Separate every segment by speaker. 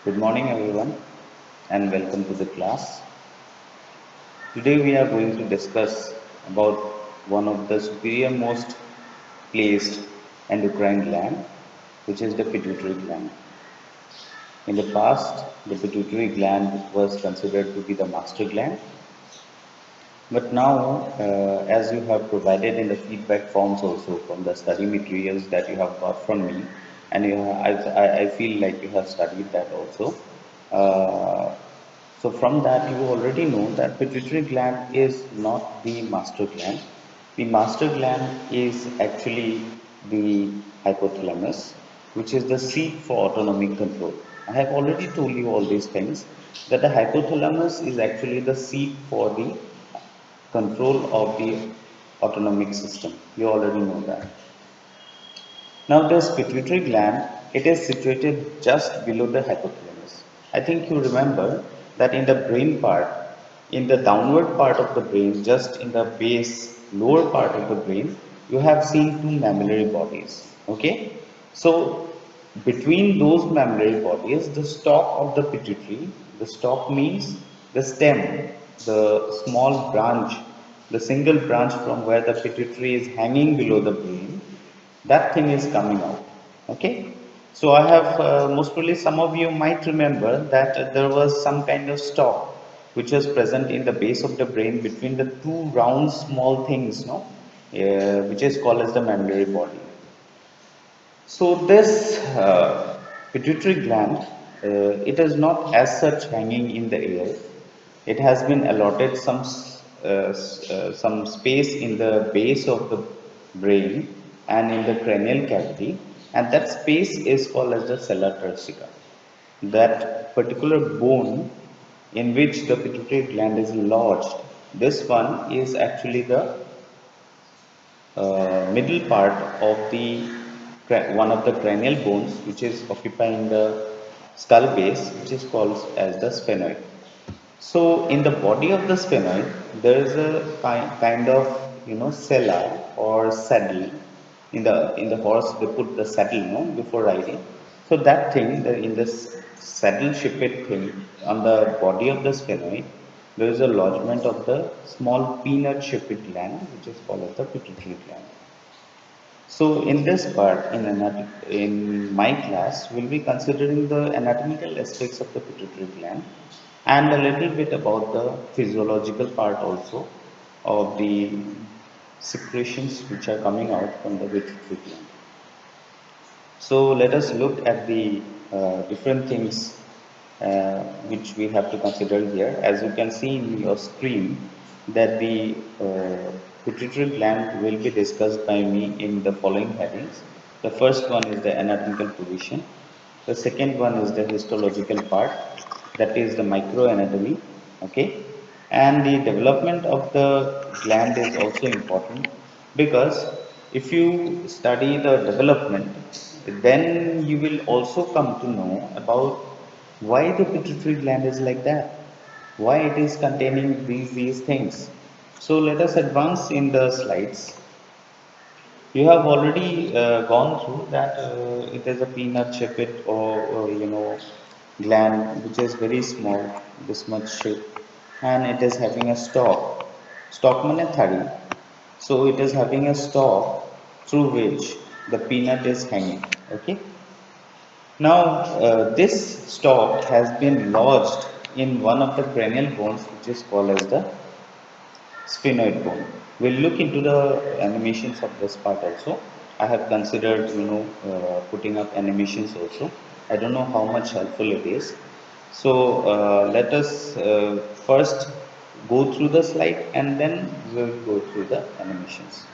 Speaker 1: Good morning, everyone, and welcome to the class. Today, we are going to discuss about one of the superior most placed endocrine gland, which is the pituitary gland. In the past, the pituitary gland was considered to be the master gland, but now, as you have provided in the feedback forms also from the study materials that you have got from me, and I feel like you have studied that also. Uh, so from that, you already know that pituitary gland is not the master gland. The master gland is actually the hypothalamus, which is the seat for autonomic control. I have already told you all these things that the hypothalamus is actually the seat for the control of the autonomic system. You already know that. Now this pituitary gland, it is situated just below the hypothalamus. I think you remember that in the brain part, in the downward part of the brain, just in the base, lower part of the brain, you have seen two mammillary bodies. Okay? So between those mammillary bodies, the stalk of the pituitary, the stalk means the stem, the small branch, the single branch from where the pituitary is hanging below the brain, that thing is coming out. Okay, so I have most probably some of you might remember that there was some kind of stalk which was present in the base of the brain between the two round small things, no, which is called as the mammillary body. So this pituitary gland, it is not as such hanging in the air. It has been allotted some space in the base of the brain and in the cranial cavity, and that space is called as the sella turcica. That particular bone in which the pituitary gland is lodged, this one is actually the middle part of the one of the cranial bones which is occupying the skull base, which is called as the sphenoid. So in the body of the sphenoid there is a kind of, sella or saddle. In the horse they put the saddle, no, before riding. So that thing, in this saddle shaped thing on the body of the sphenoid, there is a lodgement of the small peanut shaped gland which is called as the pituitary gland. So in this part, in my class, we'll be considering the anatomical aspects of the pituitary gland and a little bit about the physiological part also of the secretions which are coming out from the pituitary gland. So let us look at the different things which we have to consider here. As you can see in your screen, that the pituitary gland will be discussed by me in the following headings. The first one is the anatomical position. The second one is the histological part, that is the microanatomy. Okay, and the development of the gland is also important, because if you study the development, then you will also come to know about why the pituitary gland is like that, why it is containing these things. So let us advance in the slides. You have already gone through that it is a peanut shaped or gland which is very small, this much shape, and it is having a stalk. Stalk means thari. So it is having a stalk through which the peanut is hanging. Okay. Now this stalk has been lodged in one of the cranial bones, which is called as the sphenoid bone. We'll look into the animations of this part also. I have considered, putting up animations also. I don't know how much helpful it is. So let us first go through the slide and then we'll go through the animations.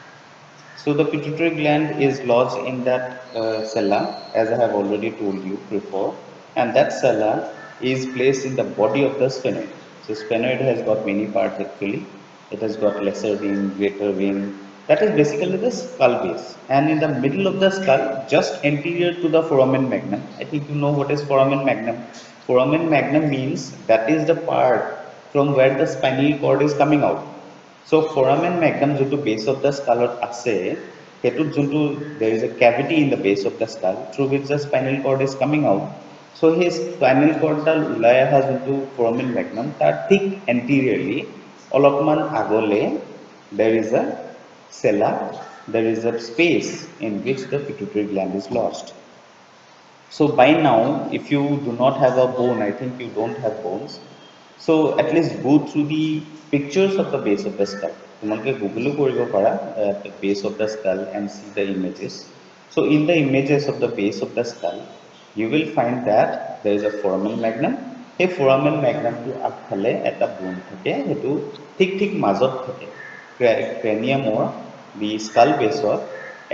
Speaker 1: So the pituitary gland is lodged in that sella, as I have already told you before, and that sella is placed in the body of the sphenoid. So sphenoid has got many parts actually. It has got lesser vein, greater vein. That is basically the skull base. And in the middle of the skull, just anterior to the foramen magnum, I think you know what is foramen magnum. Foramen magnum means that is the part from where the spinal cord is coming out. So foramen magnum যোনটো base of the skull আছে, সেইটোত যোনটো there is a cavity in the base of the skull through which the spinal cord is coming out. So his spinal cord ডাল ওলাই অহা যোনটো foramen magnum তাৰ ঠিক anteriorly অলপমান আগলে there is a cella, there is a space in which the pituitary gland is lodged. So by now, if you do not have a bone, I think you don't have bones. So at least go through the pictures of the base of the skull. তোমালোকে Google কৰিব পাৰা the base of the skull and see the images. So in the images of the base of the skull, you will find that there is a foramen magnum. সেই foramen magnum টো আগফালে এটা bone থাকে, সেইটো ঠিক মাজত থাকে। ক্ৰেনিয়ামৰ the skull base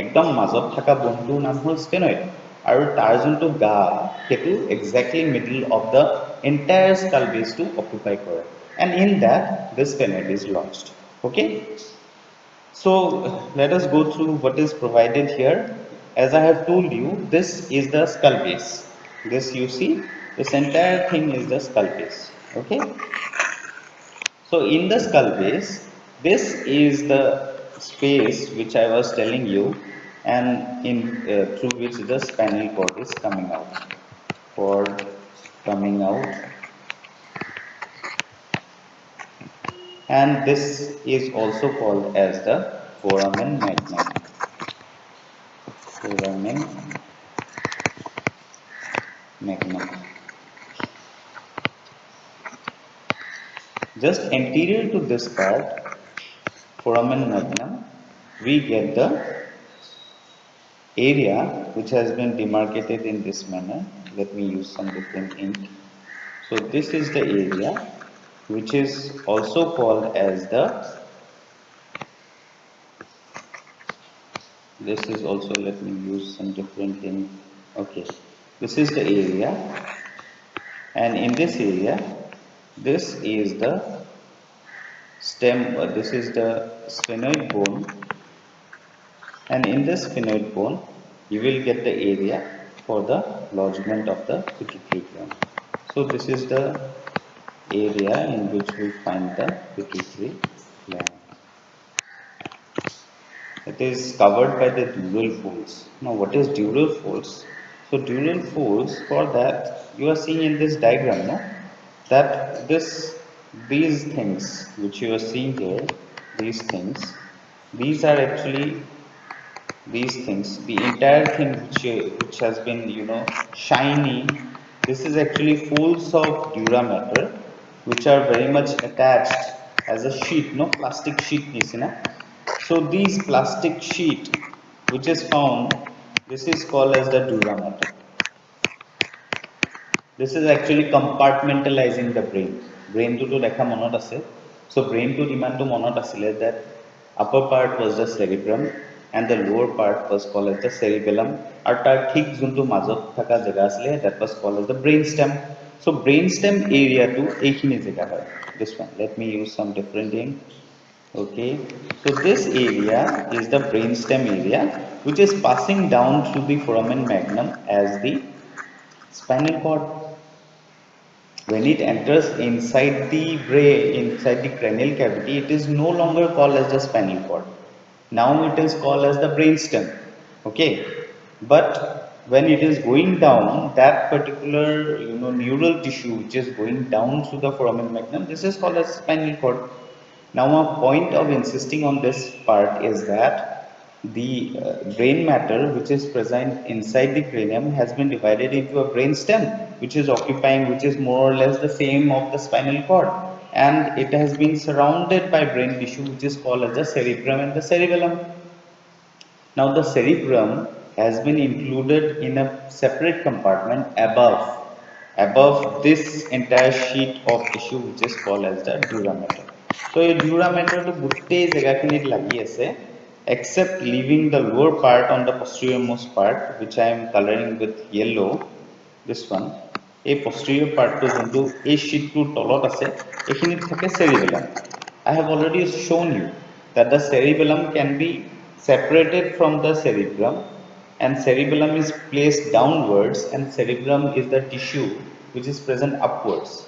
Speaker 1: একদম মাজত থকা বনটোৰ নাম হ'ল sphenoid আৰু তাৰ যোনটো গা সেইটো exactly middle of the entire skull base to occupy কৰে and in that the sphenoid is lodged. Okay, so let us go through what is provided here. As I have told you, this is the skull base. This you see, this entire thing is the skull base. Okay, so in the skull base, this is the space which I was telling you, and in through which the spinal cord is coming out. Cord coming out, and this is also called as the foramen magnum. Foramen magnum. Just anterior to this part, foramen magnum, we get the area which has been demarcated in this manner. Let me use some different ink. So this is the area which is also called as the, this is also, let me use some different ink. Okay, this is the area, and in this area, this is the stem, this is the sphenoid bone, and in this sphenoid bone you will get the area for the lodgement of the pituitary gland. So this is the area in which we find the pituitary gland. It is covered by the dural folds. Now what is dural folds? So dural folds, for that you are seeing in this diagram, no? That these things which you are seeing here, these things, these are actually these things, the entire thing which has been, you know, shiny, this is actually folds of dura matter which are very much attached as a sheet, no, plastic sheet nisina. So these plastic sheet which is found, this is called as the dura matter. This is actually compartmentalizing the brain. Brain to dekha monot ase. So brain to iman to monot asile that upper part was the cerebrum and the lower part was called as the cerebellum. Ar tar thik juntu majot thaka jaga asile, that was called as the brainstem. So brainstem area to ekhini jaga hoy. This one. Let me use some different ink. Okay. So this area is the brainstem area which is passing down through the foramen magnum as the spinal cord. When it enters inside the brain, inside the cranial cavity, it is no longer called as the spinal cord. Now it is called as the brainstem. Okay, but when it is going down, that particular, you know, neural tissue which is going down through the foramen magnum, this is called as spinal cord. Now a point of insisting on this part is that the brain matter which is present inside the cranium has been divided into a brain stem which is occupying, which is more or less the same of the spinal cord, and it has been surrounded by brain tissue which is called as the cerebrum and the cerebellum. Now the cerebrum has been included in a separate compartment above this entire sheet of tissue which is called as the dura mater. So a dura mater to gutte jaga kinit lagi ase except leaving the lower part on the posterior most part, which I am coloring with yellow, this one. A posterior part to juntu a sheet to tolot ase ekhinit thake cerebellum. I have already shown you that the cerebellum can be separated from the cerebrum, and cerebellum is placed downwards and cerebrum is the tissue which is present upwards.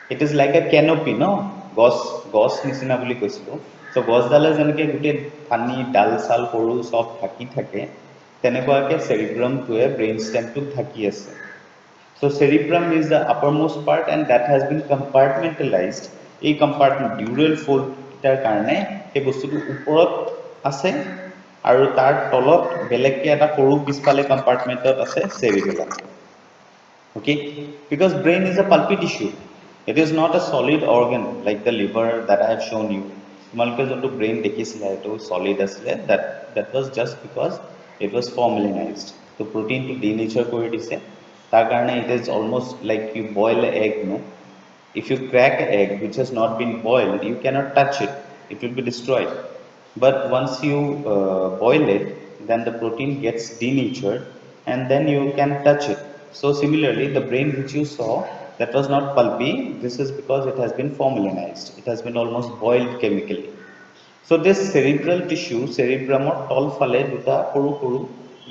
Speaker 1: It is like a canopy, no? Gos nisina boli koisilu. So gos dale jeneke gute pani dal sal horu sob thaki thake, tenekoake cerebrum to a brainstem to thaki ase. So cerebrum is the uppermost part and that has been compartmentalized. এই compartment dural fold এটাৰ কাৰণে এই বস্তুটো ওপৰত আছে আৰু তাৰ তলত বেলেগকে এটা সৰু পিছফালে কম্পাৰ্টমেন্টত আছে cerebellum. Okay, because brain is a pulpy tissue. It is not a solid organ like the liver that I have shown you. তোমালোকে যোনটো brain দেখিছিলা এইটো solid আছিলে, that was just because it was formalinized. So protein to denature কৰি দিছে, তাৰ কাৰণে it is almost like you boil an egg, no? If you crack an egg which has not been boiled, you cannot touch it, it will be destroyed. But once you boil it, then the protein gets denatured and then you can touch it. So similarly, the brain which you saw, that was not pulpy, this is because it has been formalinized, it has been almost boiled chemically. So this cerebral tissue, cerebrum or tall phale duta koru koru,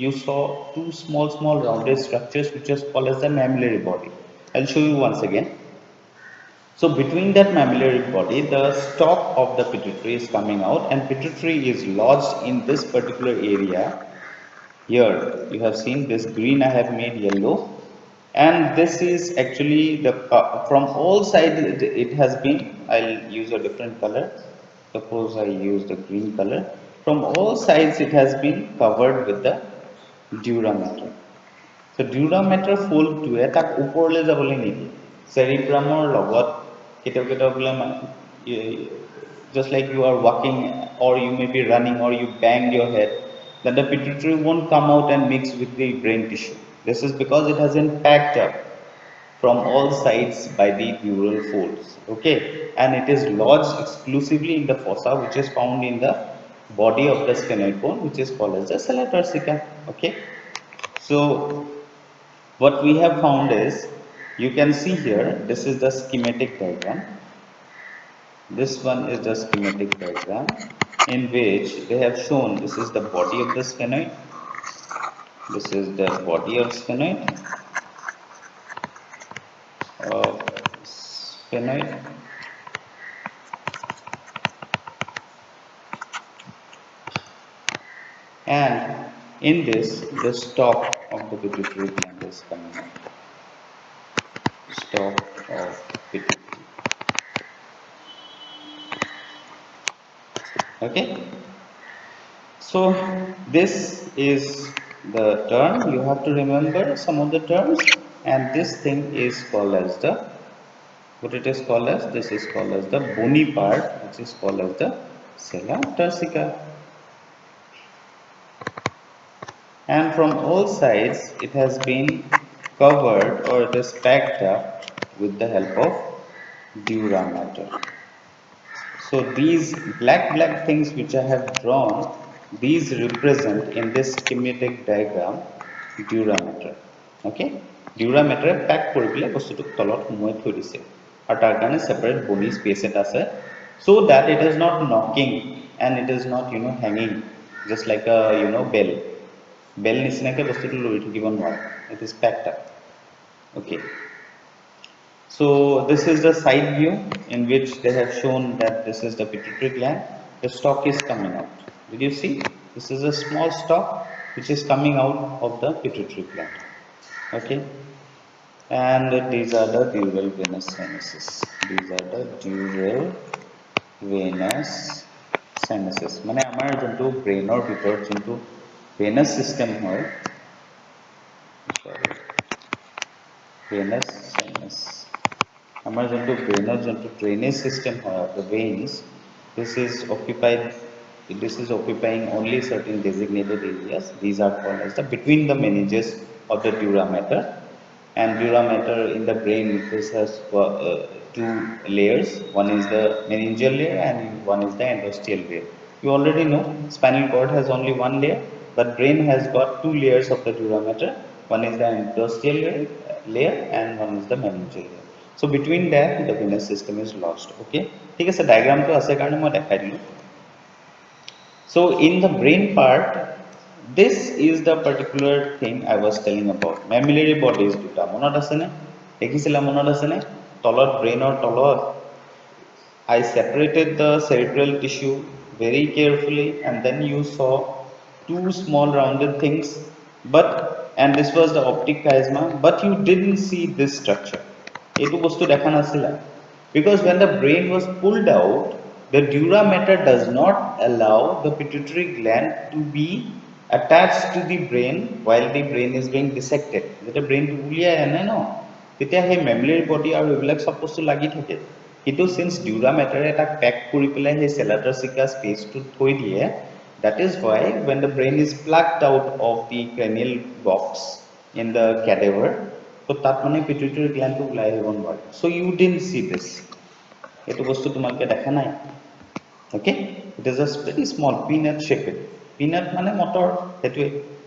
Speaker 1: you saw two small rounded structures which is called as the mammillary body. I'll show you once again. So between that mammillary body, the stalk of the pituitary is coming out and pituitary is lodged in this particular area. Here you have seen this green, I have made yellow, and this is actually the from all sides it has been, I'll use a different color. Suppose I use the green color. From all sides it has been covered with the dura mater. So dura mater fold টোৱে তাক ওপৰলৈ যাবলৈ নিদিয়ে cerebrum লগত কেতিয়াবা কেতিয়াবা বোলে just like you are walking or you may be running or you bang your head, then the pituitary won't come out and mix with the brain tissue. This is because it has been packed up from all sides by the dural folds, okay, and it is lodged exclusively in the fossa which is found in the body of the sphenoid bone, which is called as the sella turcica. Okay, so what we have found is, you can see here, this is the schematic diagram. This one is the schematic diagram in which they have shown this is the body of the sphenoid, this is the body of sphenoid, and in this the stalk of the pituitary gland is coming out. Stalk of pituitary. Okay, so this is the term, you have to remember some of the terms, and this thing is called as the, what it is called as, this is called as the bony part which is called as the sella turcica, and from all sides it has been covered or it is packed up with the help of dura mater. So these black things which I have drawn, these represent in this schematic diagram dura mater. Okay, dura mater pack kori pile bostutok tolot humoi thoi dise aru tar karone separate bony space eta ase, so that it is not knocking and it is not, you know, hanging just like a, you know, bell nisinake bostuto lori thakibo nware, it is packed up. Okay, so this is the side view in which they have shown that this is the pituitary gland. The stalk is coming out. Did you see? This is a small stalk which is coming out of the pituitary gland. Okay, and these are the dural venous sinuses. These are the dural venous sinuses. মানে আমাৰ যোনটো ব্ৰেইনৰ ভিতৰত যোনটো venous system হয়, sorry, venous sinus, আমাৰ যোনটো ব্ৰেইনৰ যোনটো drainage system হয় of the veins, this is occupied, this is occupying only certain designated areas. These are called as the between the meninges of the dura mater, and dura mater in the brain, this has two layers, one is the meningeal layer and one is the endosteal layer. You already know spinal cord has only one layer, but brain has got two layers of the dura mater, one is the endosteal layer and one is the meningeal layer. So between that the venous system is lodged. Okay, ঠিক আছে, diagram to আছে কাৰণে মই দেখাই দিলো. So in the brain part, this is the particular thing I was telling about. Mammillary bodies দুটা মনত আছে নে, দেখিছিলা মনত আছে নে, তলত ব্ৰেইনৰ তলত I separated the cerebral tissue very carefully, and then you saw two small rounded things but and this was the optic chiasma, but you didn't see this structure. Etu bostu dekha nasila because when the brain was pulled out, the dura mater does not allow the pituitary gland to be attached to the brain while the brain is being dissected. The brain to uliya ane no তেতিয়া সেই memory body আৰু এইবিলাক সব বস্তু লাগি থাকে কিন্তু since ডিউৰা মেটাৰে এটা পেক কৰি পেলাই সেই চেলাটাৰ চিকা স্পেচটো থৈ দিয়ে that is why when the brain is plucked out of the cranial box in the cadaver so তাত মানে pituitary gland টো ওলাই আহিব নোৱাৰে so you didn't see this এইটো বস্তু তোমালোকে দেখা নাই okay it is a very small peanut shaped peanut মানে মটৰ হেতুৱে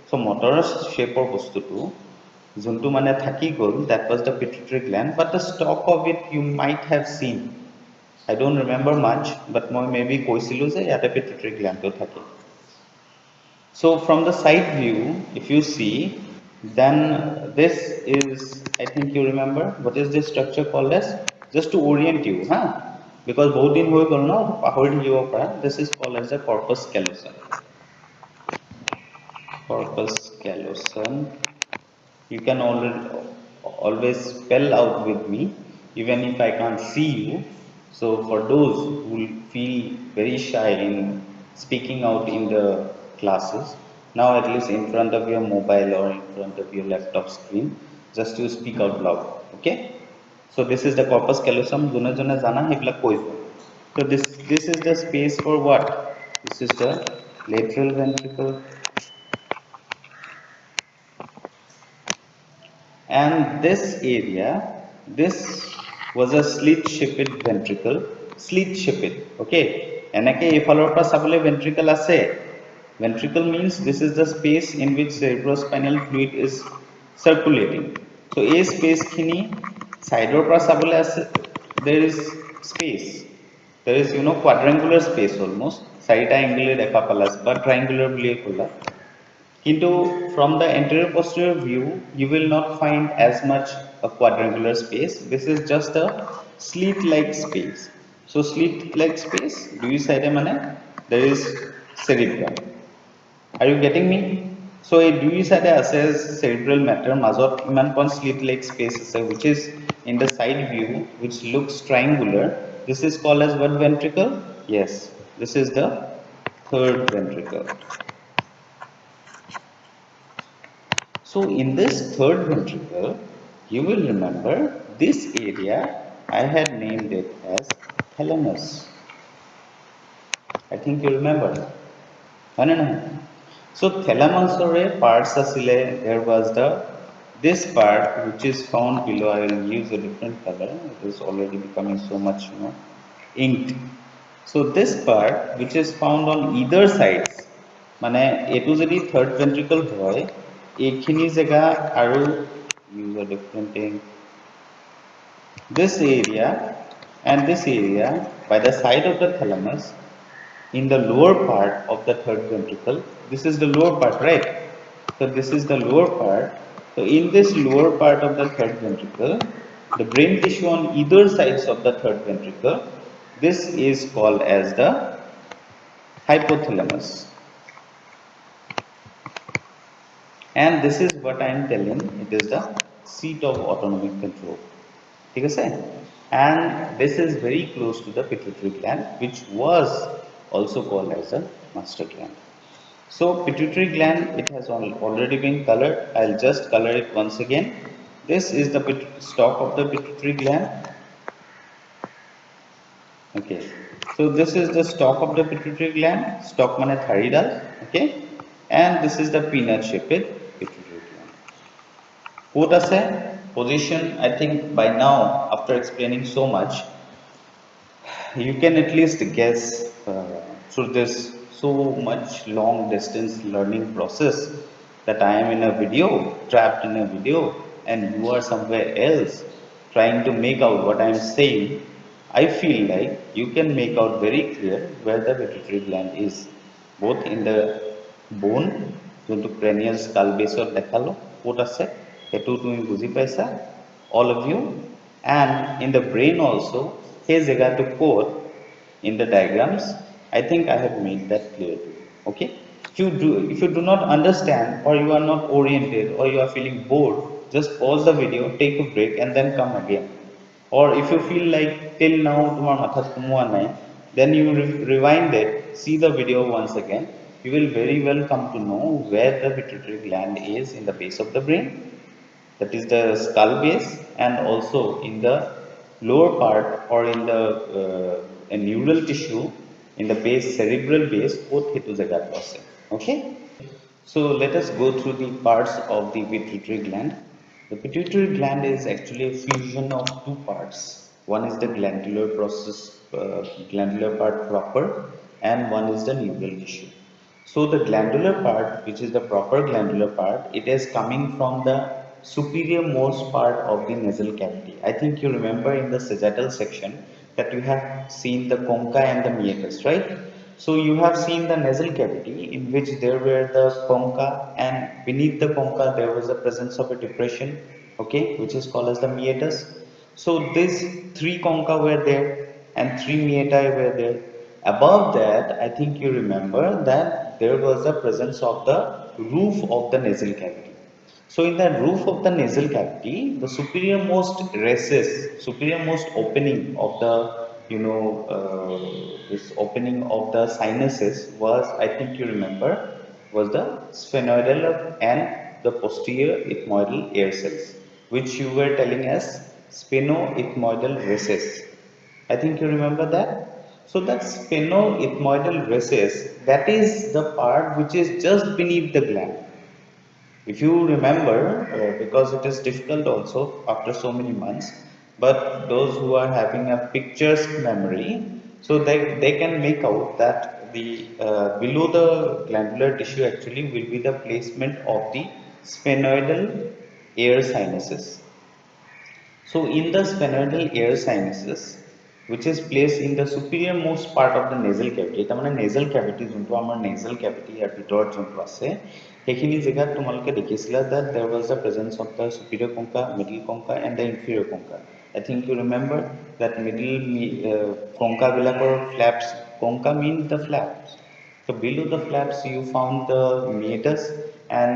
Speaker 1: so মটৰৰ শেপৰ বস্তুটো যোনটো মানে থাকি গল that was the pituitary gland but the stalk of it you might have seen I don't remember much but মই maybe কৈছিলো যে ইয়াতে pituitary gland টো থাকে so from the side view if you see then this is I think you remember what is this structure called as just to orient you huh because বহুত দিন হৈ গল ন পাহৰি থাকিব পৰা this is called as the corpus callosum corpus callosum you can always spell out with me even if I can't see you so for those who feel very shy in speaking out in the classes now at least in front of your mobile or in front of your laptop screen just to speak out loud okay so this is the corpus callosum jone jone jana hebla koibo so this is the space for what this is the lateral ventricle and this area this was a slit shaped ventricle slit shaped okay enake efalor pa sabole ventricle ase ventricle means this is the space in which cerebrospinal fluid is circulating so a space khini side or pa sabole ase there is space there is quadrangular space almost চাৰিটা angle দেখা পালাস বা triangular বুলি কলা Kintu from the anterior posterior view, you will not find as much a quadrangular space. This is just a slit-like space. So slit-like space, do you say the mane? There is cerebrum. Are you getting me? So do you say the assess cerebral matter mazot iman kon slit-like space which is in the side view, which looks triangular. This is called as what ventricle? Yes, this is the third ventricle. So in this third ventricle, you will remember this area, I had named it as thalamus. I think you remember. No. So thalamus or parts asile, there was this part which is found below. I will use a different color. It is already becoming so much inked. So this part which is found on either sides, মানে এটো যদি third ventricle হয় এইখিনি জায়গা আৰু use a different thing this area and this area by the side of the thalamus in the lower part of the third ventricle this is the lower part right so this is the lower part so in this lower part of the third ventricle the brain tissue on either sides of the third ventricle this is called as the hypothalamus and this is what I am telling it is the seat of autonomic control ठीक है and this is very close to the pituitary gland which was also called as a master gland so pituitary gland it has already been colored I'll just color it once again this is the stalk of the pituitary gland okay so this is the stalk of the pituitary gland stalk mane tharidal okay and this is the peanut shaped pituitary gland what is position I think by now after explaining so much you can at least guess through this so much long distance learning process that I am in a video trapped in a video and you are somewhere else trying to make out what I am saying I feel like you can make out very clear where the pituitary gland is both in the bone যোনটো cranial skull base ত দেখালো ক'ত আছে এটো তুমি বুজি পাইছা all of you and in the brain also সেই জায়গাটো ক'ত in the diagrams I think I have made that clear to you okay If you do not understand, or you are not oriented, or you are feeling bored, just pause the video, take a break, and then come again. Or if you feel like till now tomar mathat kumwa nai, then you rewind it, see the video once again. You will very well come to know where the pituitary gland is in the base of the brain, that is the skull base, and also in the lower part, or in the neural tissue in the base, cerebral base, both hetu jagat আছে. Okay, so let us go through the parts of the pituitary gland. The pituitary gland is actually a fusion of two parts. One is the glandular process, glandular part proper, and one is the neural tissue. So the glandular part, which is the proper glandular part, it is coming from the superior most part of the nasal cavity. I think you remember in the sagittal section that you have seen the concha and the meatus, right? So you have seen the nasal cavity in which there were the concha, and beneath the concha there was the presence of a depression, okay, which is called as the meatus. So these three concha were there and three meati were there. Above that, I think you remember that there was the presence of the roof of the nasal cavity. So in the roof of the nasal cavity, the superiormost recess, superiormost opening of the, this opening of the sinuses was, I think you remember, was the sphenoidal and the posterior ethmoidal air cells, which you were telling as sphenoethmoidal recess. I think you remember that. So that sphenoethmoidal recess, that is the part which is just beneath the gland. If you remember, because it is difficult also after so many months, but those who are having a pictures memory, so they can make out that the below the glandular tissue actually will be the placement of the sphenoidal air sinuses. So in the sphenoidal air sinuses, which is placed in the superior most part of the nasal cavity, তাৰমানে nasal cavity যোনটো আমাৰ nasal cavity ইয়াৰ ভিতৰত যোনটো আছে, সেইখিনি জেগাত তোমালোকে দেখিছিলা that there was the presence of the superior concha, middle concha and the inferior concha. I think you remember that middle concha বিলাকৰ flaps, concha means the flaps. So below the flaps you found the meatus, and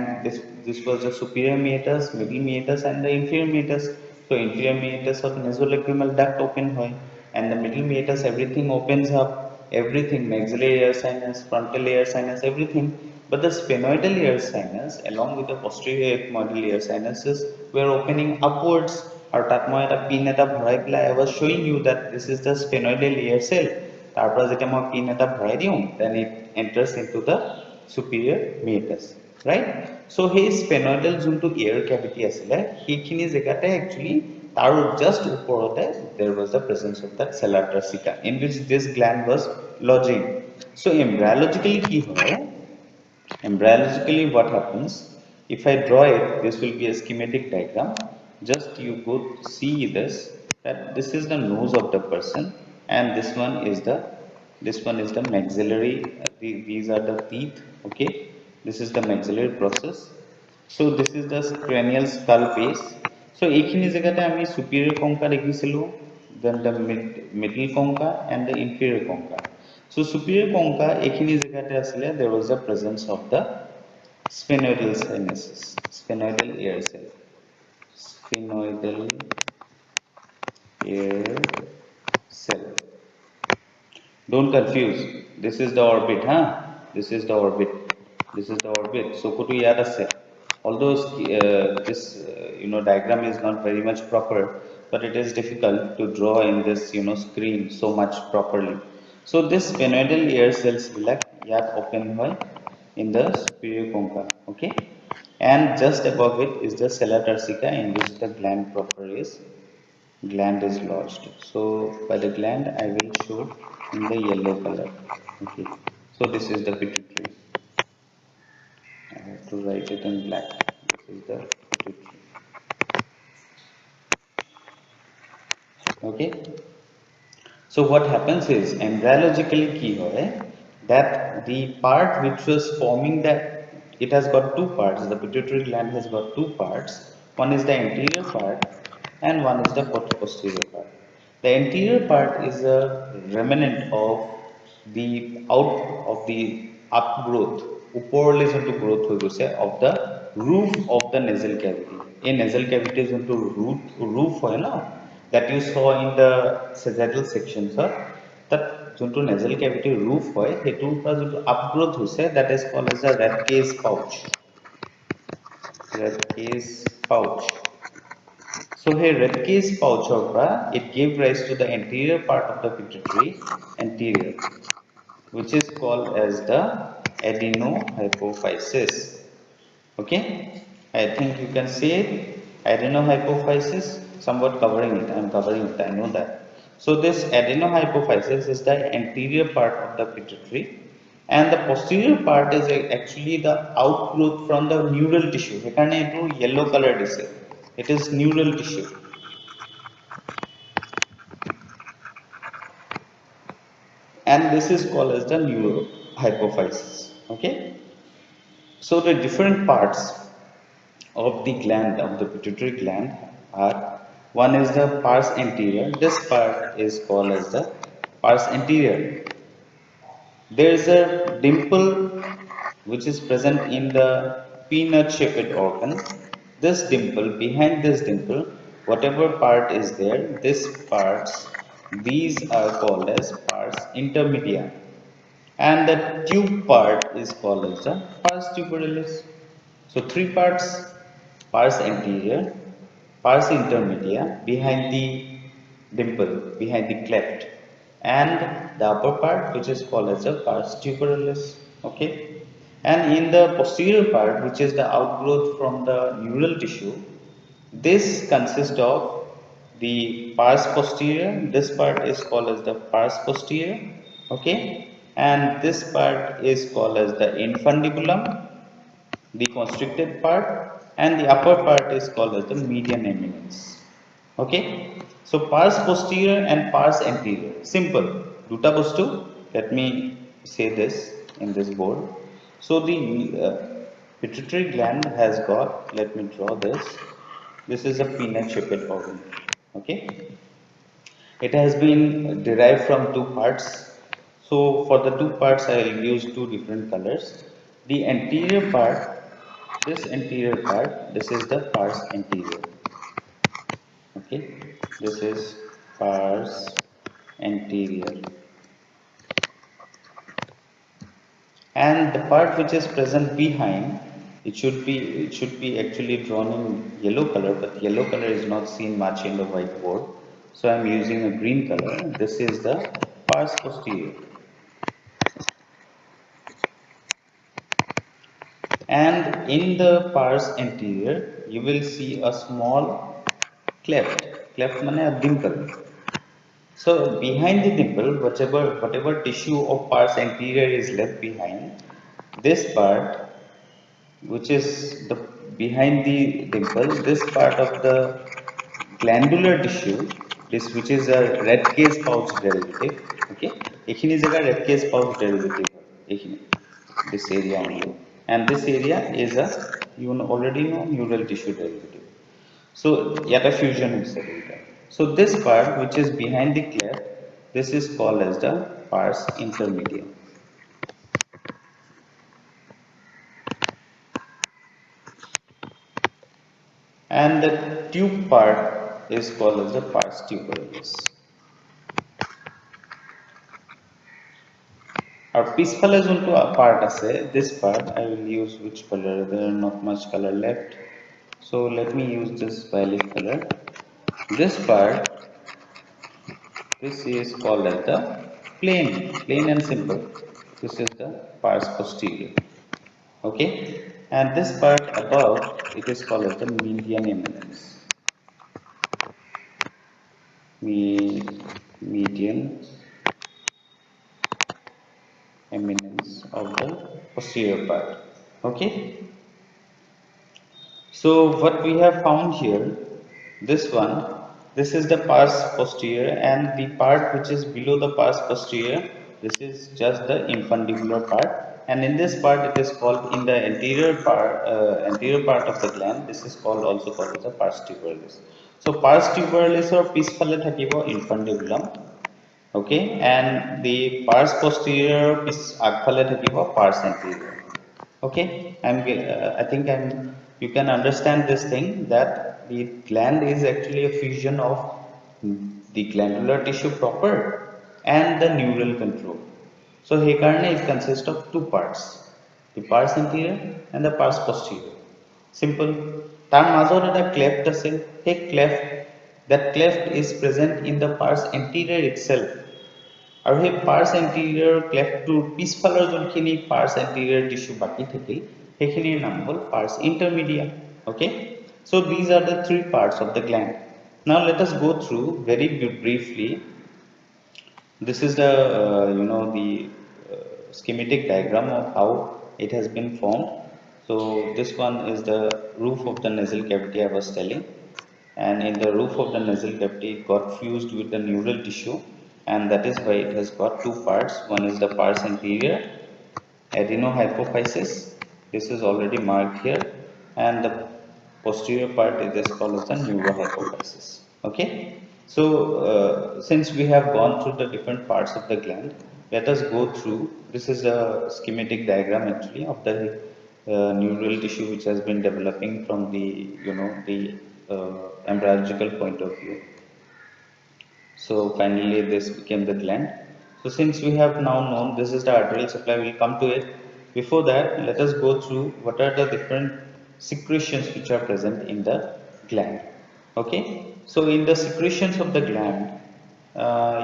Speaker 1: this was the superior meatus, middle meatus and the inferior meatus. So inferior meatus of nasolacrimal duct open hoy, and the middle meatus everything opens up, everything, maxillary air sinus, frontal air sinus, everything. But the sphenoidal air sinus along with the posterior ethmoidal air sinuses were opening upwards. আৰু তাত মই এটা pin এটা ভৰাই পেলাই I was showing you that this is the sphenoidal air cell. তাৰ পৰা যেতিয়া মই পিন এটা ভৰাই দিওঁ, then it enters into the superior meatus, right? So সেই sphenoidal যোনটো air cavity আছিলে, সেইখিনি জেগাতে actually তাৰ just ওপৰতে there was the presence of that sella turcica in which this gland was lodging. So embryologically কি হয়? Embryologically what happens, if I draw it, this will be a schematic diagram. Just you go see this, that this is the nose of the person, and this one is the maxillary, these are the teeth, okay, this is the maxillary process. So this is the cranial skull base. So এইখিনি জেগাতে আমি superior concha দেখিছিলো, then the middle concha and the inferior concha. So superior concha এইখিনি জেগাতে আছিলে, there was the presence of the sphenoidal sinuses, sphenoidal air cell, sphenoidal air cell. Don't confuse. This is the orbit, huh? This is the orbit. This is the orbit. So kutu yad ase. Although this diagram is not very much proper, but it is difficult to draw in this screen so much properly. So this sphenoidal air cells bilak yad open hoy in the superior concha, okay? And just above it is the sella turcica in which the gland proper is lodged. So by the gland I will show in the yellow color. Okay. So this is the pituitary. I have to write it in black. This is the pituitary. Okay. So what happens is embryologically key hoy that the part which was forming that, it has got two parts. The pituitary gland has got two parts. One is the anterior part and one is the posterior part. The anterior part is a remnant of the outgrowth ওপৰলৈ যোনটো growth হৈ গৈছে of the roof of the nasal কেভিটি এই nasal কেভিটি যোনটো roof হয় ন that you saw in the sagittal section তাত যোনটো নেজেল কেভিটিৰ ৰুফ হয় সেইটোৰ পৰা যোনটো আপগ্ৰোথ হৈছে that is called as a rat case pouch rat case pouch so here rat case pouch it gave rise to the anterior part of the pituitary anterior which is called as the adenohypophysis. Okay, I think you can see it. Adenohypophysis, somewhat covering it. I am covering it. I know that. So this adenohypophysis is the anterior part of the pituitary, and the posterior part is actually the outgrowth from the neural tissue. Ekhane etu yellow color dise. It is neural tissue, and this is called as the neurohypophysis. Okay. So the different parts of the gland of the pituitary gland are one is the pars anterior. This part is called as the pars anterior. There is a dimple which is present in the peanut shaped organ. This dimple, behind this dimple, whatever part is there, this parts, these are called as pars intermedia, and the tube part is called as the pars tuberalis. So three parts: pars anterior, pars intermedia behind the dimple, behind the cleft, and the upper part which is called as the pars tuberalis. Okay, and in the posterior part, which is the outgrowth from the neural tissue, this consists of the pars posterior. This part is called as the pars posterior. Okay, and this part is called as the infundibulum, the constricted part, and the upper part is called as the median eminence. Okay, so pars posterior and pars anterior, simple duta bostu. Let me say this in this board. So the pituitary gland has got, let me draw this is a peanut shaped organ. Okay, it has been derived from two parts. So for the two parts, I will use two different colors. The anterior part, this anterior part, this is the pars anterior. Okay, this is pars anterior, and the part which is present behind, it should be actually drawn in yellow color, but yellow color is not seen much in the whiteboard, so I am using a green color. This is the pars posterior, and in the pars anterior you will see a small cleft mane a dimple. So behind the dimple, whatever tissue of pars anterior is left behind, this part which is the behind the dimple, this part of the glandular tissue, this which is a red case pouch derivative. Okay, ekhini jaga red case pouch derivative, ekhini, this area only, and this area is a, you already know, neural tissue derivative. So yet a fusion is there. So this part which is behind the cleft, this is called as the pars intermedia. And the tube part is called as the pars tuberalis. Our পিছফালে যোনটো part আছে, this part I will use which color? There are not much color left, so let me use this violet color. This part, this is called as the plain and simple. This is the pars posterior. Okay, and this part above, it is called as the median eminence. Median eminence of the posterior part. Okay, so what we have found here, this one, this is the pars posterior, and the part which is below the pars posterior, this is just the infundibular part, and in this part it is called, in the anterior part of the gland, this is called, also called as the pars tuberalis. So pars tuberalis or pischale thakibo infundibulum. Okay, and the pars posterior is agphale thakibo pars anterior. Okay, I think you can understand this thing that the gland is actually a fusion of the glandular tissue proper and the neural control. So সেইকাৰণে it consists of two parts, the pars anterior and the pars posterior. Simple. তাৰ মাজত এটা cleft আছে, সেই cleft, that cleft is present in the pars anterior itself. আৰু সেই purse এণ্টিৰিয়ৰ ক্লেফটোৰ পিছফালৰ যোনখিনি পাৰ্চ এণ্টিৰিয়ৰ টিস্যু বাকী থাকিল সেইখিনিৰ নাম হ'ল পাৰ্চ ইণ্টাৰমিডিয়া. অ'কে, চ' these are the three parts of the gland. Now let us go through very briefly. This is the the schematic diagram of how it has been formed. So this one is the roof of the nasal cavity I was telling, and in the roof of the nasal cavity it got fused with the neural tissue, and that is why it has got two parts. One is the pars anterior adenohypophysis, this is already marked here, and the posterior part is just called as the neurohypophysis. Okay, so since we have gone through the different parts of the gland, let us go through. This is a schematic diagram actually of the neural tissue which has been developing from the the embryological point of view. So finally this became the gland. So since we have now known this is the arterial supply, we will come to it. Before that, let us go through what are the different secretions which are present in the gland. Okay, so in the secretions of the gland,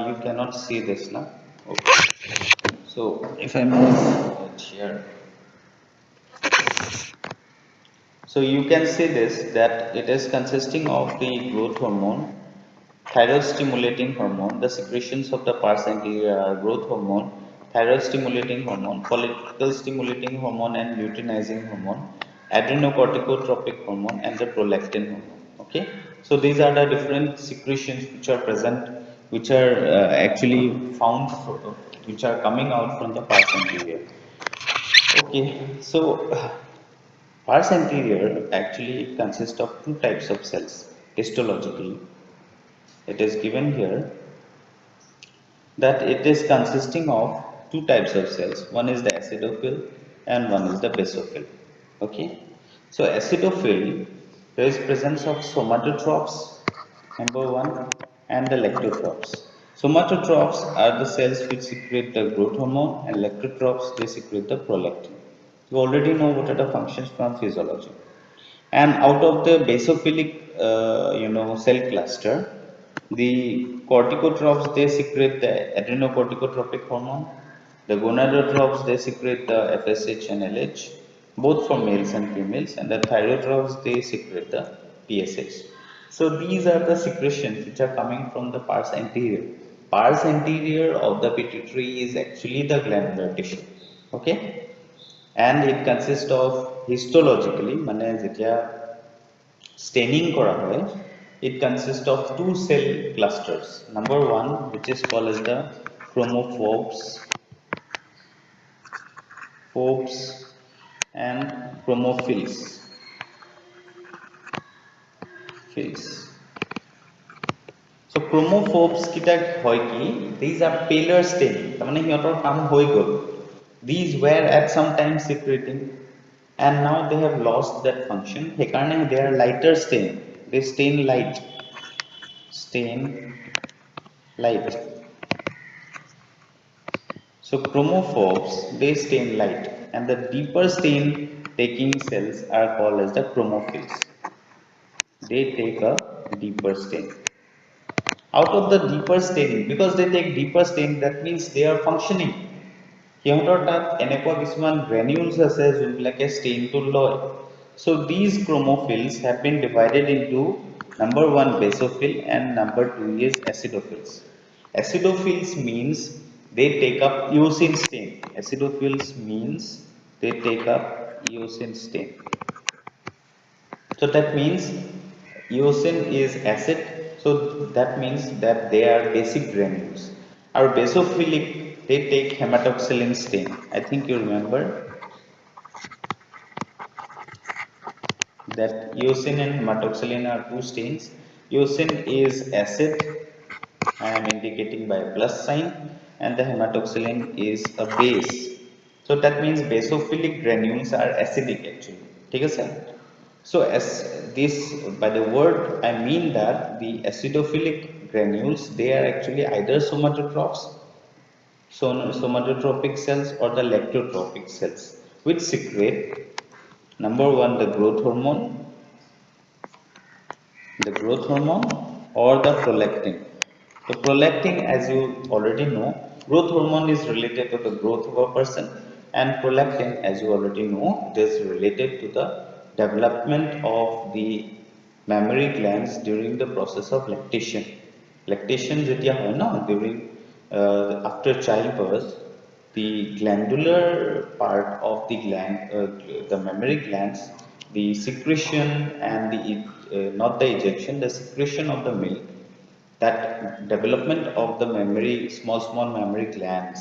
Speaker 1: you cannot see this now. Okay. So if I move it here, so you can see this that it is consisting of the growth hormone, thyroid stimulating hormone. The secretions of the pars anterior are growth hormone, thyroid stimulating hormone, follicle stimulating hormone and luteinizing hormone, adrenocorticotropic hormone, and the prolactin hormone. Okay, so these are the different secretions which are present, which are actually found, which are coming out from the pars anterior. Okay, so pars anterior actually consists of two types of cells histologically. It is given here that it is consisting of two types of cells. One is the acidophil and one is the basophil. Okay, so acidophil, there is presence of somatotrophs, number one, and the lectotrophs. Somatotrophs are the cells which secrete the growth hormone, and lectotrophs, they secrete the prolactin. You already know what are the functions from physiology. And out of the basophilic cell cluster, the corticotrophs, they secrete the adrenocorticotropic hormone, the gonadotrophs, they secrete the FSH and LH, both for males and females, and the thyrotrophs, they secrete the TSH. So these are the secretions which are coming from the pars anterior. Pars anterior of the pituitary is actually the glandular tissue. Okay, and it consists of histologically মানে যেতিয়া staining করা হয়, it consists of two cell clusters. Number one, which is called as the chromophobes, phobes, and chromophils, phils. So chromophobes kita hoy ki, these are paler staining, তার মানে সিহঁতৰ কাম হৈ গ'ল. These were at some time secreting, and now they have lost that function. সেইকাৰণে they are lighter stain, they stain light, stain light. So chromophobes, they stain light, and the deeper stain taking cells are called as the chromophils. They take a deeper stain. Out of the deeper staining, because they take deeper stain, that means they are functioning. সিহঁতৰ তাত এনেকুৱা কিছুমান granules আছে যোনবিলাকে ষ্টেইনটো লয়. So these chromophils have been divided into number one basophil and number two is acidophils. Acidophils means they take up eosin stain. Acidophils means they take up eosin stain. So that means eosin is acid, so that means that they are basic granules. Our basophilic, they take hematoxylin stain. I think you remember that eosin and hematoxylin are two stains. Eosin is acid, I am indicating by a plus sign, and the hematoxylin is a base. So that means basophilic granules are acidic actually. ठीक है sir? So as this, by the word I mean that the acidophilic granules, they are actually either somatotrophs, somatotropic cells, or the lactotropic cells, which secrete number one the growth hormone or the prolactin. The prolactin, as you already know, growth hormone is related to the growth of a person, and prolactin, as you already know, it is related to the development of the mammary glands during the process of lactation. Lactation যেতিয়া হয় ন during after childbirth, the glandular part of the gland, the mammary glands, the secretion and the not the ejection, the secretion of the milk, that development of the memory, small mammary glands,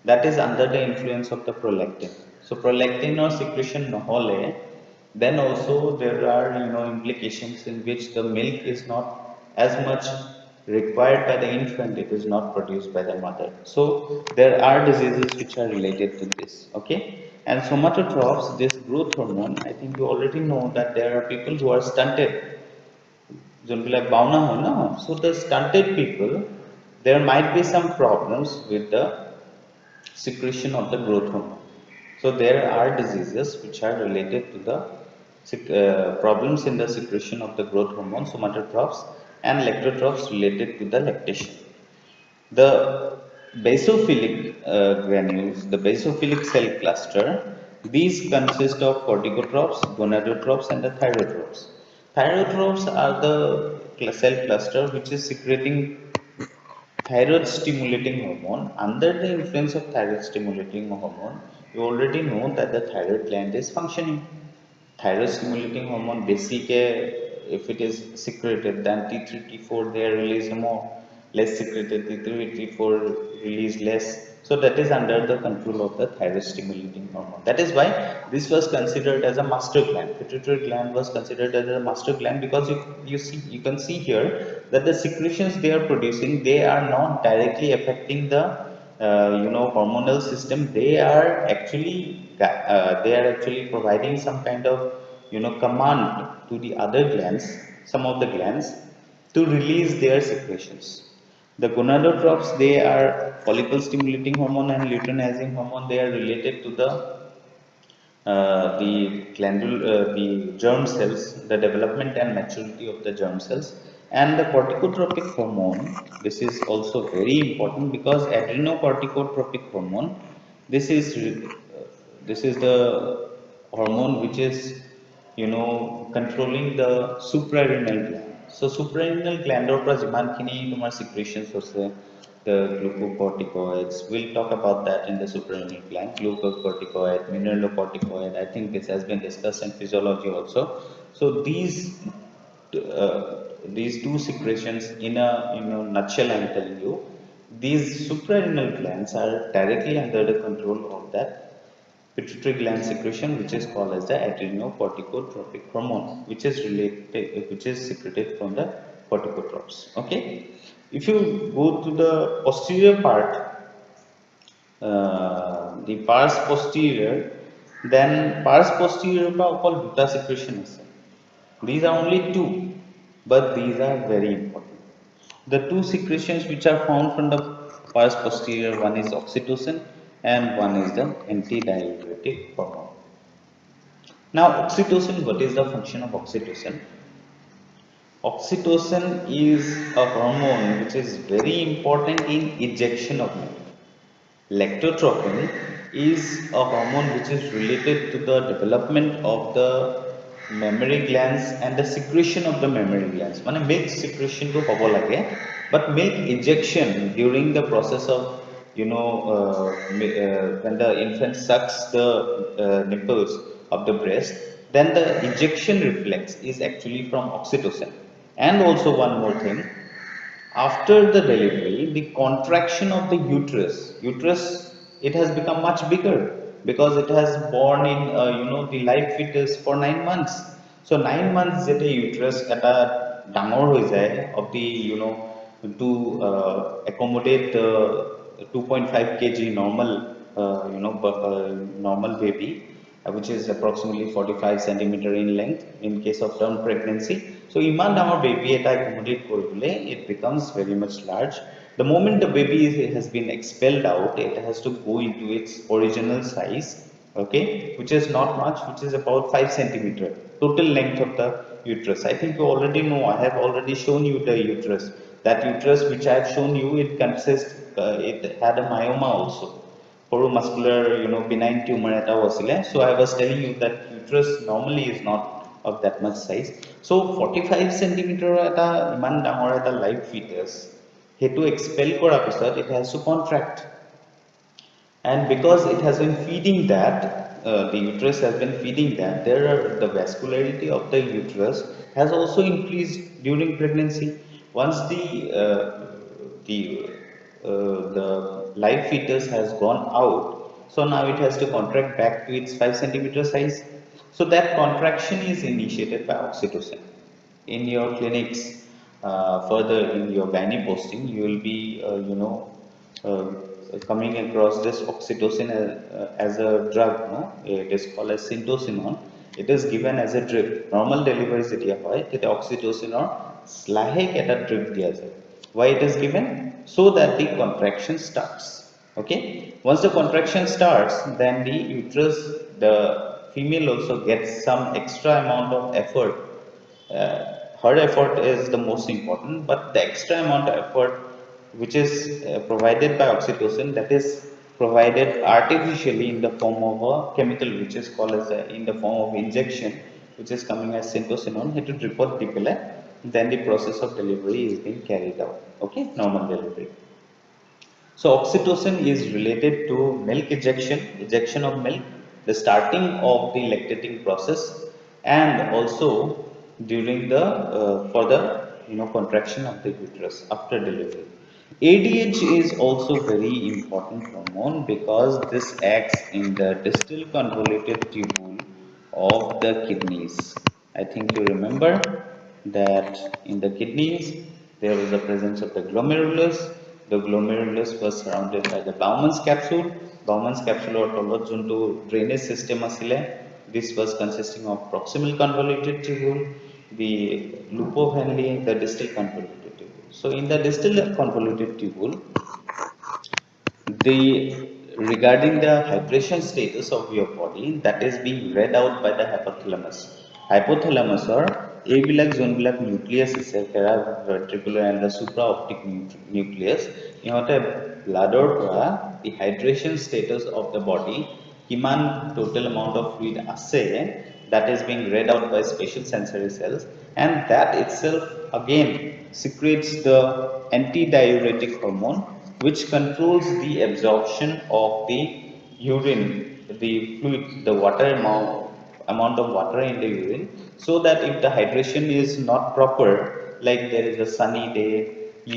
Speaker 1: that is under the influence of the prolactin. So prolactin or secretion নহলে, then also there are implications in which the milk is not as much required by the infant, it is not produced by the mother. So there are diseases which are related to this. Okay, and somatotrophs, this growth hormone, I think you already know that there are people who are stunted, যোনবিলাক বাওনা হয় ন, so the stunted people, there might be some problems with the secretion of the growth hormone. So there are diseases which are related to the problems in the secretion of the growth hormone, somatotrophs, and lactotrophs related to the lactation. The basophilic granules, the basophilic cell cluster, these consist of corticotrophs, gonadotrophs, and the thyrotrophs. Thyrotrophs are the cell cluster which is secreting thyroid stimulating hormone. Under the influence of thyroid stimulating hormone, you already know that the thyroid gland is functioning. Thyroid stimulating hormone basic, if it is secreted, then T3 T4 they are released more, less secreted T3 T4 release less. So that is under the control of the thyroid stimulating hormone. That is why this was considered as a master gland. Pituitary gland was considered as a master gland because you can see here that the secretions they are producing, they are not directly affecting the hormonal system. They are actually providing some kind of command to the other glands, some of the glands, to release their secretions. The gonadotrophs, they are follicle stimulating hormone and luteinizing hormone. They are related to the germ cells, the development and maturity of the germ cells, and the corticotropic hormone. This is also very important because adrenocorticotropic hormone. This is this is the hormone which is controlling the suprarenal gland. So suprarenal gland or jimankhini tomar secretions hoche, the glucocorticoids, we'll talk about that in the suprarenal gland. Glucocorticoid, mineralocorticoid, I think this has been discussed in physiology also. So these two secretions, in a nutshell, I'm telling you, these suprarenal glands are directly under the control of that pituitary gland secretion, which is called as the adrenocorticotropic hormone, which is secreted from the corticotrophs. Okay, if you go to the posterior part, the pars posterior, then pars posterior pa okol duta secretion ase. These are only two, but these are very important. The two secretions which are found from the pars posterior, one is oxytocin and one is the antidiuretic hormone. Now, oxytocin, what is the function of oxytocin? Oxytocin is a hormone which is very important in ejection of milk. Lactotropin is a hormone which is related to the development of the mammary glands and the secretion of the mammary glands. মানে milk secretion to hobo lage, but milk ejection during the process of when the infant sucks the nipples of the breast, then the ejection reflex is actually from oxytocin. And also one more thing, after the delivery, the contraction of the uterus, it has become much bigger because it has born in the live fetus for 9 months. So 9 months jete uterus eta dangor hoi jay of the to accommodate 2.5 kg normal normal baby, which is approximately 45 centimeter in length in case of term pregnancy. So iman damar baby eta accommodate koribole, it becomes very much large. The moment the baby has been expelled out, it has to go into its original size, okay, which is not much, which is about 5 centimeter total length of the uterus. I think you already know, I have already shown you the uterus. That uterus which I have shown you, it consists, it had a myoma also, সৰু muscular, benign tumor এটা হৈছিলে. So I was telling you that uterus normally is not of that much size. So 45 centimeter এটা ইমান ডাঙৰ এটা live fetus, সেইটো expel কৰাৰ পিছত it has to contract, and because it has been feeding that, the uterus has been feeding that, there are the vascularity of the uterus has also increased during pregnancy. Once the the live fetus has gone out, so now it has to contract back to its 5 centimeter size. So that contraction is initiated by oxytocin. In your clinics, further in your gynae posting, you will be coming across this oxytocin as a drug, no? It is called as syntocinon. It is given as a drip. Normal delivery যেতিয়া হয় তেতিয়া oxytocin লাহেক এটা drip দিয়া যায়. Why it is given? So that the contraction starts. Okay. Once the contraction starts, then the uterus, the female also gets some extra amount of effort. Her effort is the most important, but the extra amount of effort which is provided by oxytocin, that is provided artificially in the form of a chemical which is called as in the form of injection, which is coming as syntocinon. It will report dipele, then the process of delivery is being carried out. Okay, normal delivery. So oxytocin is related to milk ejection, ejection of milk, the starting of the lactating process, and also during the for the contraction of the uterus after delivery. ADH is also very important hormone because this acts in the distal convoluted tubule of the kidneys. I think you remember that in the kidneys there was the presence of the glomerulus. The glomerulus was surrounded by the Bowman's capsule. Bowman's capsule or তলত যোনটো drainage system আছিলে, this was consisting of proximal convoluted tubule, the loopovanally, the distal convoluted tubule. So in the distal convoluted tubule, the regarding the hydration status of your body, that is being read out by the hypothalamus. Hypothalamus or এইবিলাক যোনবিলাক nucleus আছে paraventricular and the supraoptic nucleus, ইহঁতে ব্লাডৰ পৰা the hydration status of the body, কিমান total amount of fluid আছে, that is being read out by special sensory cells, and that itself again secretes the antidiuretic hormone which controls the absorption of the urine, the fluid, the water amount of water in the urine, so that if the hydration is not proper, like there is a sunny day,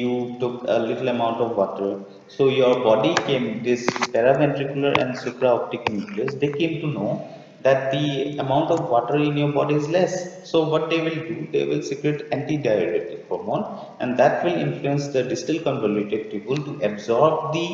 Speaker 1: you took a little amount of water, so your body came, this paraventricular and supraoptic nucleus, they came to know that the amount of water in your body is less. So what they will do, they will secrete antidiuretic hormone, and that will influence the distal convoluted tubule to absorb the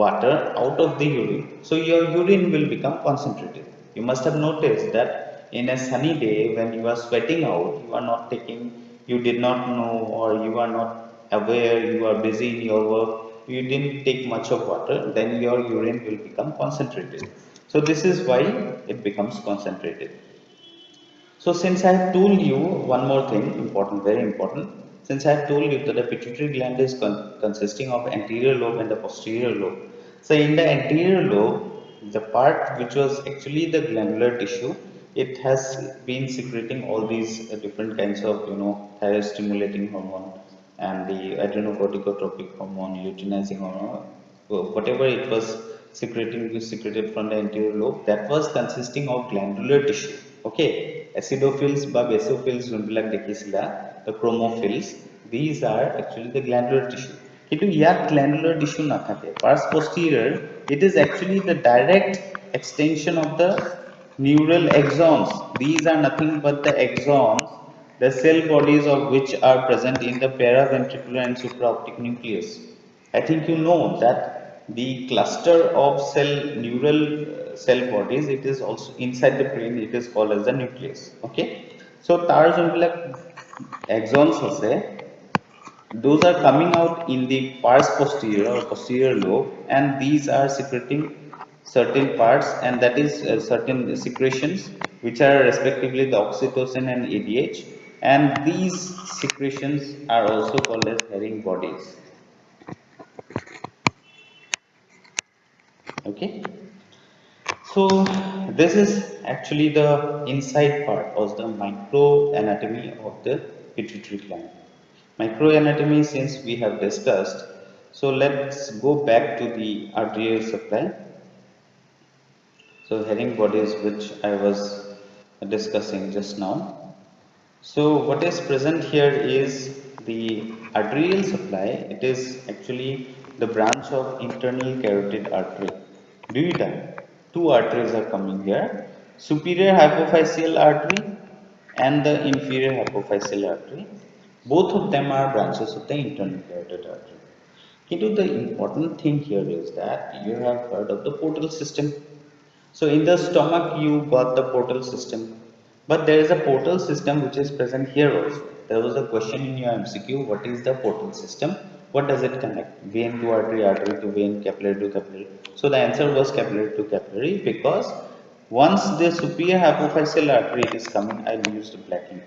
Speaker 1: water out of the urine. So your urine will become concentrated. You must have noticed that in a sunny day when you are sweating out, you are not taking, you did not know, or you are not aware, you are busy in your work, you didn't take much of water, then your urine will become concentrated. So this is why it becomes concentrated. So since I have told you one more thing, important, very important, since I have told you that the pituitary gland is consisting of anterior lobe and the posterior lobe. So in the anterior lobe, the part which was actually the glandular tissue, it has been secreting all these different kinds of, thyroid stimulating hormone and the adrenocorticotropic hormone, luteinizing hormone, whatever it was secreted from the anterior lobe, that was consisting of glandular tissue. Okay, acidophils বা basophils যোনবিলাক দেখিছিলা, the chromophils, these are actually the glandular tissue. কিন্তু ইয়াত glandular tissue নাথাকে. Pars posterior, it is actually the direct extension of the neural axons. These are nothing but the axons, the cell bodies of which are present in the paraventricular and supraoptic nucleus. I think you know that the cluster of cell neural cell bodies, it is also inside the brain, it is called as the nucleus. Okay, so তাৰ যোনবিলাক axons আছে, those are coming out in the pars posterior or posterior lobe, and these are secreting certain parts, and that is certain secretions which are respectively the oxytocin and ADH, and these secretions are also called as herring bodies. Okay, so this is actually the inside part or the microanatomy of the pituitary gland. Microanatomy, since we have discussed, so let's go back to the arterial supply. So herring bodies, which I was discussing just now. So what is present here is the arterial supply. It is actually the branch of internal carotid artery. Duida, two arteries are coming here: superior hypophyseal artery and the inferior hypophyseal artery. Both of them are branches of the internal carotid artery. Kintu, the important thing here is that you have heard of the portal system. So in the stomach you got the portal system, but there is a portal system which is present here also. There was a question in your MCQ: what is the portal system? What does it connect? Vein to artery, artery to vein, capillary to capillary. So the answer was capillary to capillary, because once the superior hypophyseal artery is coming, I used black ink.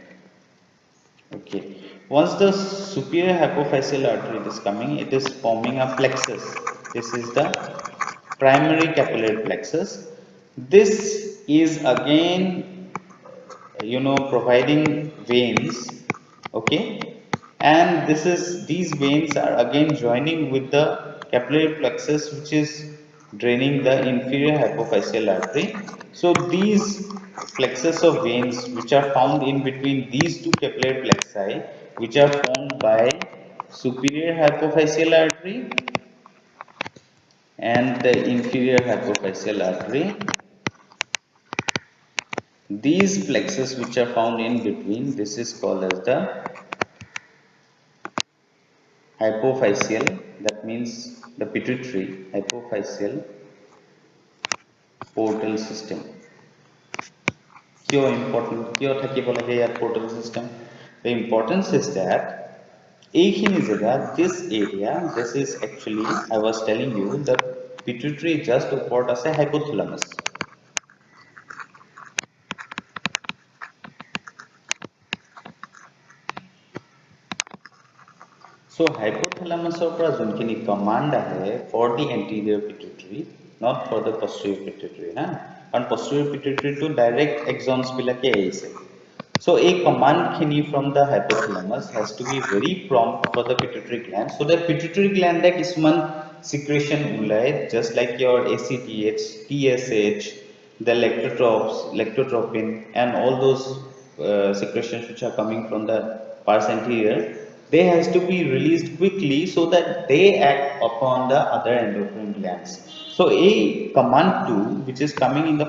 Speaker 1: Okay. Once the superior hypophyseal artery is coming, it is forming a plexus. This is the primary capillary plexus. This is again, providing veins. Okay, and these veins are again joining with the capillary plexus, which is draining the inferior hypophyseal artery. So these plexus of veins which are found in between these two capillary plexi, which are formed by superior hypophyseal artery and the inferior hypophyseal artery, these plexus which are found in between, this is called as the hypophyseal, that means the pituitary hypophyseal portal system. Kyo important, kyo থাকিব লাগে ইয়াত portal system? The importance is that এইখিনি জেগা, this area, this is actually, I was telling you, the pituitary just ওপৰত আছে hypothalamus. So hypothalamus পৰা যোনখিনি command আহে for the anterior pituitary, not for the posterior pituitary, না, কাৰণ posterior pituitary to direct axons বিলাকে আহিছে. So a command খিনি from the hypothalamus has to be very prompt for the pituitary gland, so that pituitary gland কিছুমান secretion ulai, just like your ACTH, TSH, the lactotropin, and all those secretions which are coming from the pars anterior, they has to be released quickly so that they act upon the other endocrine glands. So a command 2, which is coming in the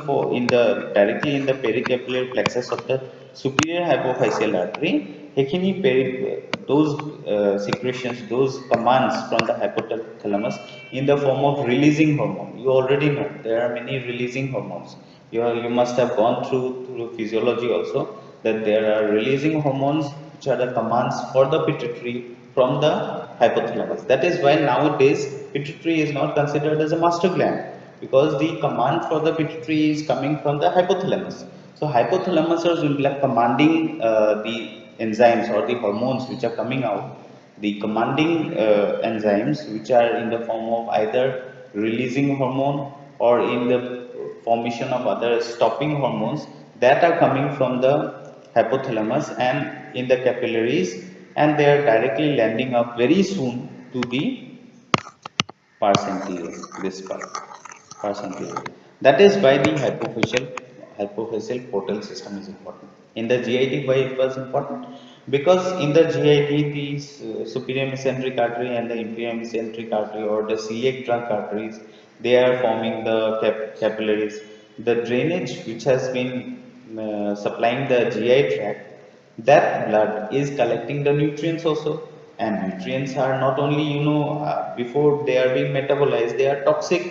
Speaker 1: directly in the pericapillary plexus of the superior hypophyseal artery, those secretions, those commands from the hypothalamus in the form of releasing hormone. You already know there are many releasing hormones. You must have gone through physiology also, that there are releasing hormones which are the commands for the pituitary from the hypothalamus. That is why nowadays pituitary is not considered as a master gland, because the command for the pituitary is coming from the hypothalamus. So hypothalamus is like commanding the enzymes or the hormones which are coming out, the commanding enzymes which are in the form of either releasing hormone or in the formation of other stopping hormones, that are coming from the hypothalamus and in the capillaries, and they are directly landing up very soon to the pars anterior, this part, pars anterior. That is why the hypophyseal portal system is important. In the GIT, why it was important? Because in the GIT, the superior mesenteric artery and the inferior mesenteric artery, or the celiac trunk arteries, they are forming the capillaries. The drainage which has been supplying the GI tract, that blood is collecting the nutrients also, and nutrients are not only before they are being metabolized they are toxic.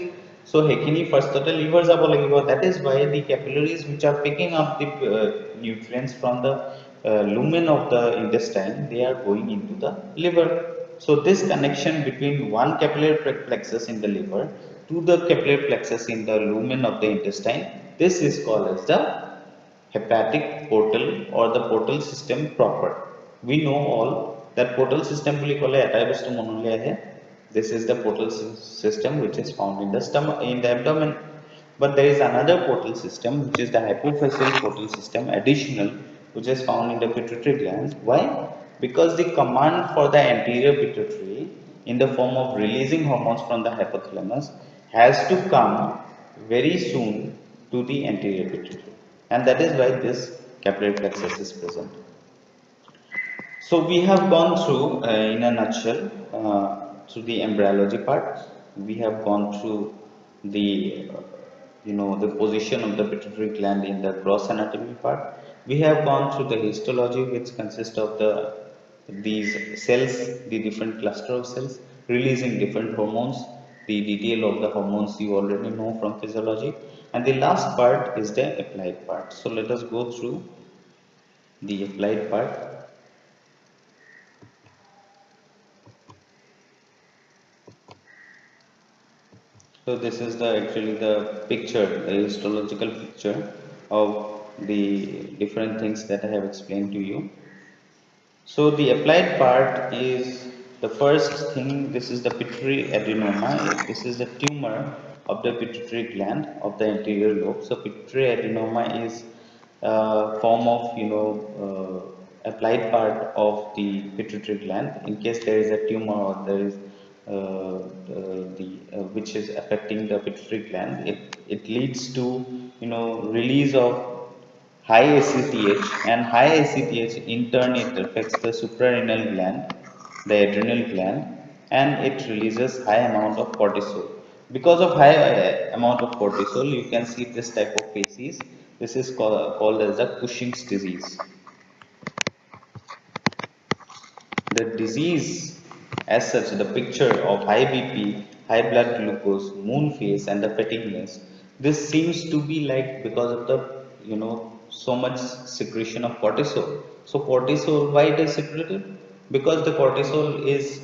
Speaker 1: So সেইখিনি ফাৰ্ষ্টতে liver যাব লাগিব. That is why the capillaries which are picking up the nutrients from the lumen of the intestine, they are going into the liver. So this connection between one capillary plexus in the liver to the capillary plexus in the lumen of the intestine, this is called as the hepatic portal or the portal system proper. We know all that portal system বুলি ক'লে এটাই বস্তু মনলৈ আহে, this is the portal system which is found in the stomach, in the abdomen. But there is another portal system which is the hypophyseal portal system additional, which is found in the pituitary gland. Why? Because the command for the anterior pituitary in the form of releasing hormones from the hypothalamus has to come very soon to the anterior pituitary, and that is why this capillary plexus is present. So we have gone through, in a nutshell, through the embryology part. We have gone through the, the position of the pituitary gland in the gross anatomy part. We have gone through the histology, which consists of these cells, the different cluster of cells, releasing different hormones. The detail of the hormones you already know from physiology. And the last part is the applied part. So let us go through the applied part. So this is the actually the picture, the histological picture of the different things that I have explained to you. So the applied part is the first thing. This is the pituitary adenoma. This is the tumor of the pituitary gland of the anterior lobe. So pituitary adenoma is a form of applied part of the pituitary gland. In case there is a tumor or there is which is affecting the pituitary gland, it leads to release of high ACTH, and high ACTH in turn it affects the suprarenal gland, the adrenal gland, and it releases high amount of cortisol. Because of high amount of cortisol, you can see this type of faces. This is called as the Cushing's disease. The disease as such, the picture of high BP, high blood glucose, moon face and the fatigueness, this seems to be like because of the so much secretion of cortisol. So cortisol, why it is secreted? Because the cortisol is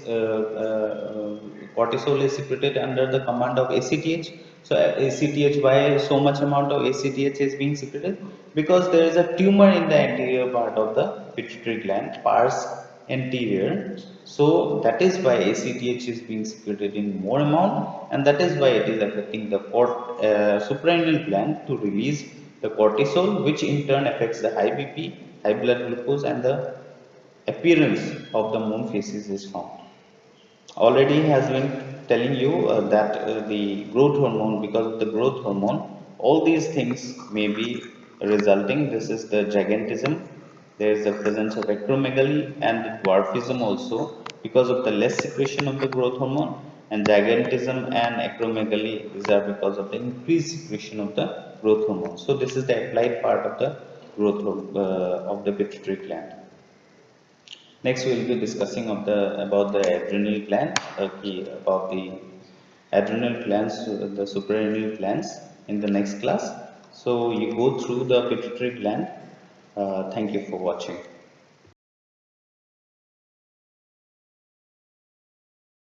Speaker 1: secreted under the command of ACTH. So ACTH, why so much amount of ACTH is being secreted? Because there is a tumor in the anterior part of the pituitary gland, pars anterior. So that is why ACTH is being secreted in more amount, and that is why it is affecting the suprarenal gland to release the cortisol, which in turn affects the high BP, high blood glucose, and the appearance of the moon phases is found. Already has been telling you that the growth hormone, because of the growth hormone, all these things may be resulting. This is the gigantism. There is the presence of acromegaly and dwarfism also, because of the less secretion of the growth hormone, and gigantism and acromegaly, these are because of the increased secretion of the growth hormone. So this is the applied part of the growth of the pituitary gland. Next, we will be discussing about the adrenal gland, about the adrenal glands, the suprarenal glands in the next class. So you go through the pituitary gland. Thank you for watching.